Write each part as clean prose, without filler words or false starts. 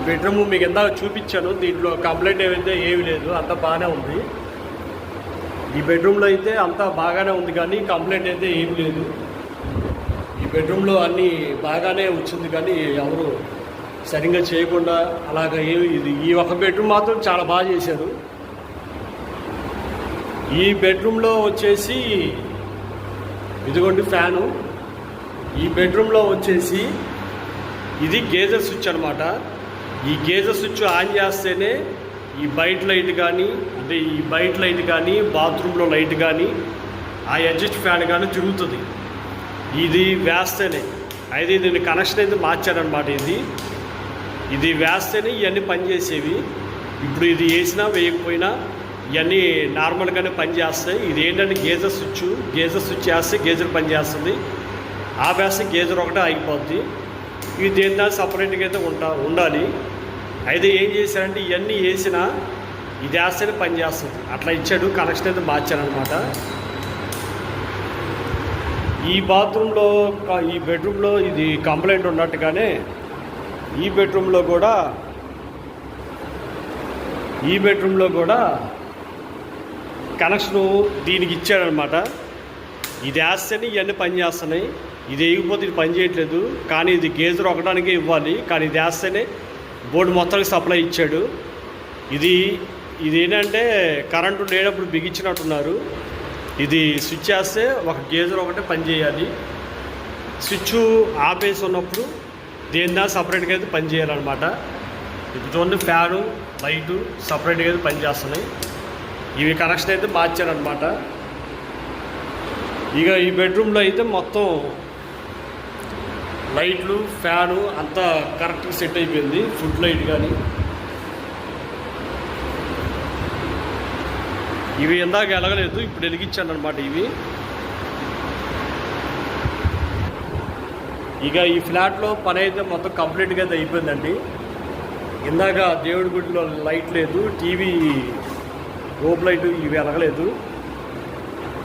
Bedroom మీకు ఎంత చూపించాను, దీంట్లో కంప్లైంట్ ఏమీ లేదు, అంత బాగానే ఉంది. ఈ బెడ్రూమ్లో అయితే అంతా బాగానే ఉంది కానీ కంప్లైంట్ అయితే ఏమీ లేదు. ఈ బెడ్రూమ్లో అన్నీ బాగానే వచ్చింది కానీ ఎవరు సరిగ్గా చేయకుండా అలాగ ఇది ఈ ఒక బెడ్రూమ్ మాత్రం చాలా బాగా చేశారు. ఈ బెడ్రూమ్లో వచ్చేసి ఇదిగోండి ఫ్యాను. ఈ బెడ్రూమ్లో వచ్చేసి ఇది గేజర్ స్విచ్ అనమాట. ఈ గేజర్ స్విచ్ ఆన్ చేస్తేనే ఈ బయట లైట్ కానీ, అంటే ఈ బయట లైట్ కానీ, బాత్రూంలో లైట్ కానీ, ఆ అడ్జస్ట్ ఫ్యాన్ కానీ తిరుగుతుంది. ఇది వేస్తేనే అయితే దీన్ని కనెక్షన్ అయితే మార్చారనమాట. ఇది వేస్తేనే ఇవన్నీ పనిచేసేవి. ఇప్పుడు ఇది వేసినా వేయకపోయినా ఇవన్నీ నార్మల్గానే పనిచేస్తాయి. ఇది ఏంటంటే గేజర్ స్విచ్ వేస్తే గేజర్ పనిచేస్తుంది, ఆపేస్తే గేజర్ ఒకటే ఆగిపోద్ది. ఇది దేని సపరేట్గా అయితే ఉండాలి. అయితే ఏం చేశారంటే ఇవన్నీ వేసినా ఇది వేస్తేనే పనిచేస్తుంది, అట్లా ఇచ్చాడు. కనెక్షన్ అయితే మార్చారనమాట. ఈ బాత్రూంలో ఈ బెడ్రూమ్లో ఇది కంప్లైంట్ ఉన్నట్టుగానే ఈ బెడ్రూమ్లో కూడా కనెక్షను దీనికి ఇచ్చాడనమాట. ఇది వేస్తేనే ఇవన్నీ పనిచేస్తున్నాయి, ఇది వేయకపోతే ఇది పని చేయట్లేదు. కానీ ఇది గేజర్ ఒకటానికే ఇవ్వాలి, కానీ ఇది వేస్తేనే బోర్డు మొత్తానికి సప్లై ఇచ్చాడు. ఇది ఏంటంటే కరెంటు లేనప్పుడు బిగించినట్టున్నారు. ఇది స్విచ్ వేస్తే ఒక గేజర్ ఒకటే పని చేయాలి, స్విచ్ ఆపేసి ఉన్నప్పుడు దేనిదా సపరేట్గా అయితే పని చేయాలన్నమాట. ఇప్పుడు చూడండి ఫ్యాను లైటు సపరేట్గా అయితే పని చేస్తున్నాయి. ఇవి కనెక్షన్ అయితే మార్చారనమాట. ఇక ఈ బెడ్రూమ్లో అయితే మొత్తం లైట్లు ఫ్యాను అంతా కరెక్ట్గా సెట్ అయిపోయింది. ఫుడ్ లైట్ కానీ ఇవి ఇందాక ఎలగలేదు, ఇప్పుడు వెలిగించాను అనమాట ఇవి. ఇక ఈ ఫ్లాట్లో పని అయితే మొత్తం కంప్లీట్గా అయితే అయిపోయిందండి. ఇందాక దేవుడి గుడిలో లైట్ లేదు, టీవీ రోప్ లైట్ ఇవి ఎలగలేదు.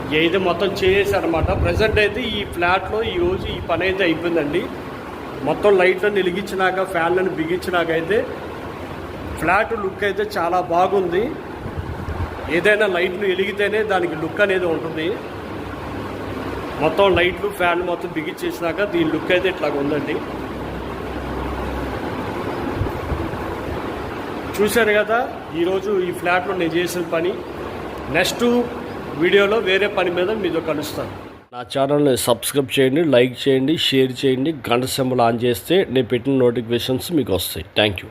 ఇవి అయితే మొత్తం చేసేసారనమాట. ప్రజెంట్ అయితే ఈ ఫ్లాట్లో ఈరోజు ఈ పని అయితే అయిపోయిందండి. మొత్తం లైట్లను వెలిగించినాక ఫ్యాన్లను బిగించినాక అయితే ఫ్లాట్ లుక్ అయితే చాలా బాగుంది. ఏదైనా లైట్లు వెలిగితేనే దానికి లుక్ అనేది ఉంటుంది. మొత్తం లైట్లు ఫ్యాన్ మొత్తం బిగించేసినాక దీని లుక్ అయితే ఇట్లాగ ఉందండి. చూశారు కదా ఈరోజు ఈ ఫ్లాట్లో నేను చేసిన పని. నెక్స్ట్ వీడియోలో వేరే పని మీద మీతో కలుస్తాను. నా ఛానల్ని సబ్స్క్రైబ్ చేయండి, లైక్ చేయండి, షేర్ చేయండి, గంట సింబల్ ఆన్ చేస్తే నేను పెట్టిన నోటిఫికేషన్స్ మీకు వస్తాయి. Thank you.